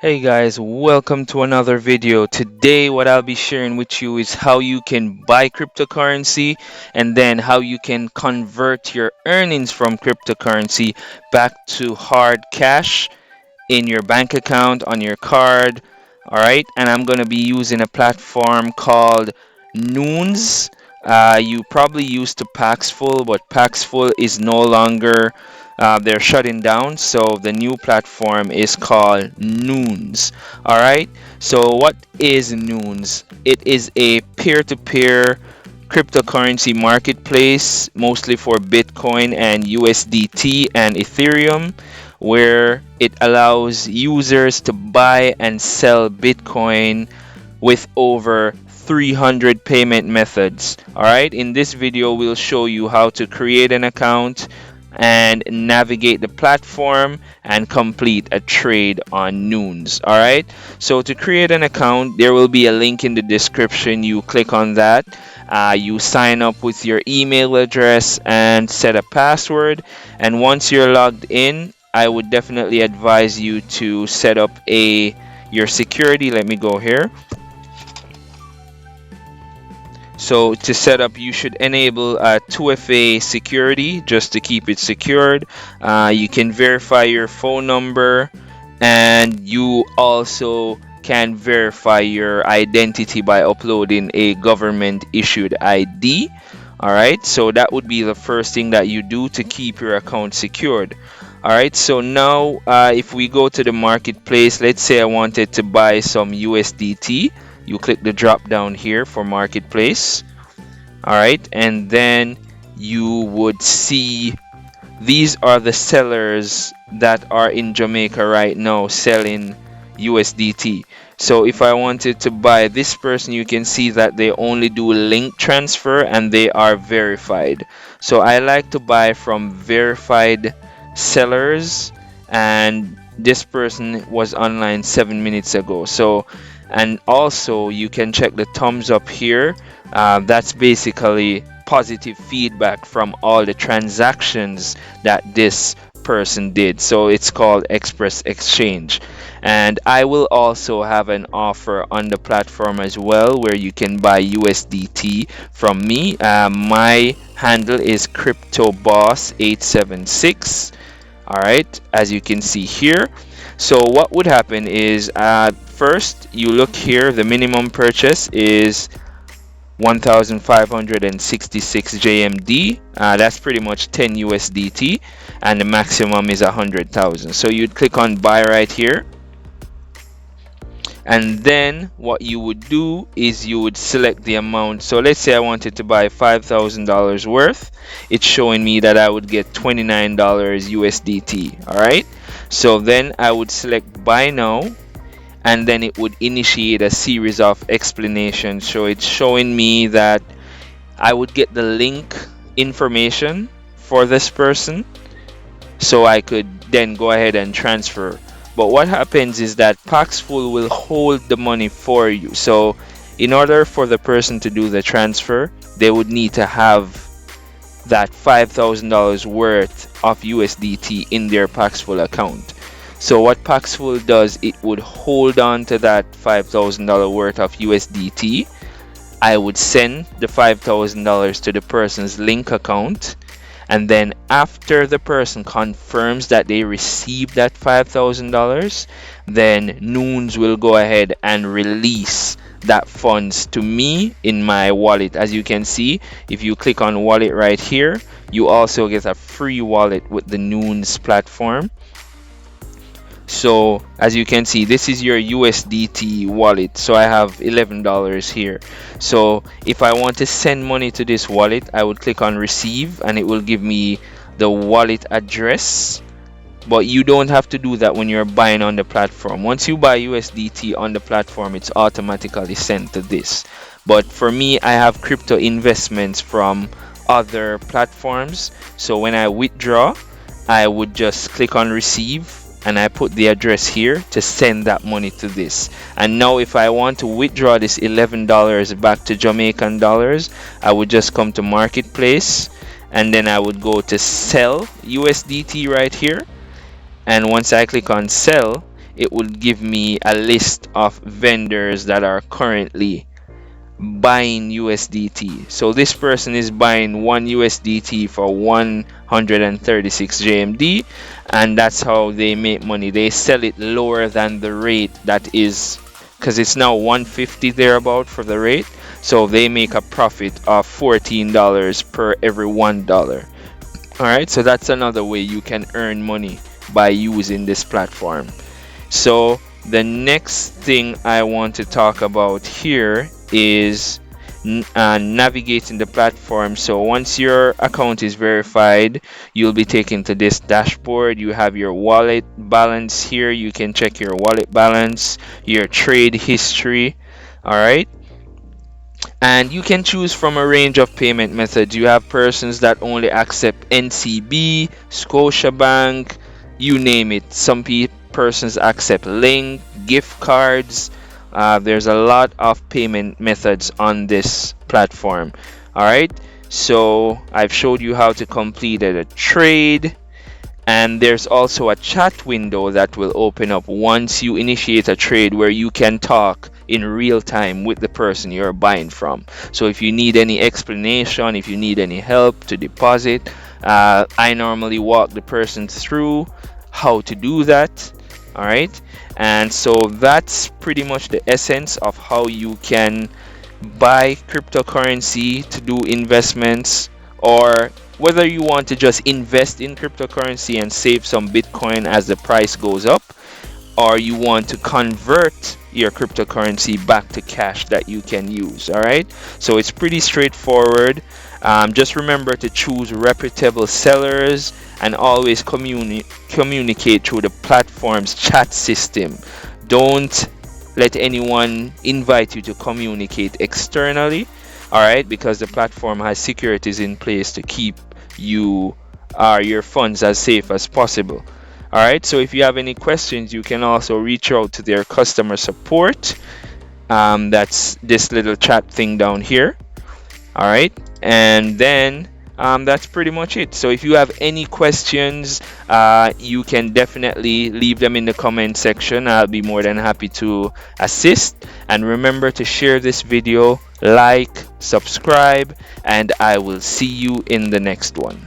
Hey guys, welcome to another video. Today, what I'll be sharing with you is how you can buy cryptocurrency and then how you can convert your earnings from cryptocurrency back to hard cash in your bank account, on your card. All right, and I'm going to be using a platform called NOONES. You probably used to Paxful, but Paxful is no longer, they're shutting down. So the new platform is called NOONES. All right, so what is NOONES? It is a peer to peer cryptocurrency marketplace, mostly for Bitcoin and USDT and Ethereum, where it allows users to buy and sell Bitcoin with over 300 payment methods. All right, in this video, we'll show you how to create an account and navigate the platform and complete a trade on Noons. All right, so to create an account, there will be a link in the description. You click on that. You sign up with your email address and set a password. And once you're logged in, I would definitely advise you to set up your security. Let me go here. So to set up, you should enable 2FA security just to keep it secured. You can verify your phone number, and you also can verify your identity by uploading a government issued ID. All right, so that would be the first thing that you do to keep your account secured. All right, so now if we go to the marketplace, let's say I wanted to buy some USDT. You click the drop down here for marketplace. All right, and then you would see these are the sellers that are in Jamaica right now selling USDT. So if I wanted to buy this person, you can see that they only do link transfer and they are verified. So I like to buy from verified sellers, and this person was online 7 minutes ago. So, and also you can check the thumbs up here. That's basically positive feedback from all the transactions that this person did. So it's called Express Exchange. And I will also have an offer on the platform as well where you can buy USDT from me. My handle is CryptoBoss876. All right, as you can see here. So what would happen is first you look here, the minimum purchase is 1566 JMD. That's pretty much 10 USDT, and the maximum is 100,000. So you'd click on buy right here, and then what you would do is you would select the amount. So let's say I wanted to buy $5,000 worth. It's showing me that I would get $29 USDT. All right, so then I would select buy now, and then it would initiate a series of explanations. So it's showing me that I would get the link information for this person, so I could then go ahead and transfer. But what happens is that Paxful will hold the money for you. So in order for the person to do the transfer, they would need to have that $5,000 worth of USDT in their Paxful account. So what Paxful does, it would hold on to that $5,000 worth of USDT. I would send the $5,000 to the person's link account, and then after the person confirms that they received that $5,000, then Noons will go ahead and release that funds to me in my wallet. As you can see, if you click on wallet right here, you also get a free wallet with the Noons platform. So as you can see, this is your USDT wallet. So I have $11 here. So if I want to send money to this wallet, I would click on receive, and it will give me the wallet address. But you don't have to do that when you're buying on the platform. Once you buy USDT on the platform, it's automatically sent to this. But for me, I have crypto investments from other platforms. So when I withdraw, I would just click on receive, and I put the address here to send that money to this. And now if I want to withdraw this $11 back to Jamaican dollars, I would just come to marketplace, and then I would go to sell USDT right here. And once I click on sell, it would give me a list of vendors that are currently buying USDT. So this person is buying 1 USDT for 136 JMD, and that's how they make money. They sell it lower than the rate that is, because it's now 150 thereabout for the rate. So they make a profit of $14 per every $1. All right, so that's another way you can earn money by using this platform. So the next thing I want to talk about here is navigating the platform. So once your account is verified, you'll be taken to this dashboard. You have your wallet balance here. You can check your wallet balance, your trade history. All right, and you can choose from a range of payment methods. You have persons that only accept NCB, Scotiabank, you name it. Some persons accept Link, gift cards. There's a lot of payment methods on this platform. All right, so I've showed you how to complete a trade, and there's also a chat window that will open up once you initiate a trade, where you can talk in real time with the person you're buying from. So if you need any explanation, if you need any help to deposit, I normally walk the person through how to do that. All right, and so that's pretty much the essence of how you can buy cryptocurrency to do investments, or whether you want to just invest in cryptocurrency and save some Bitcoin as the price goes up, or you want to convert your cryptocurrency back to cash that you can use. All right, so it's pretty straightforward. Just remember to choose reputable sellers and always communicate through the platform's chat system. Don't let anyone invite you to communicate externally, all right, because the platform has securities in place to keep you your funds as safe as possible. All right, so if you have any questions, you can also reach out to their customer support. That's this little chat thing down here. All right, and then that's pretty much it. So if you have any questions, you can definitely leave them in the comment section. I'll be more than happy to assist. And remember to share this video, like, subscribe, and I will see you in the next one.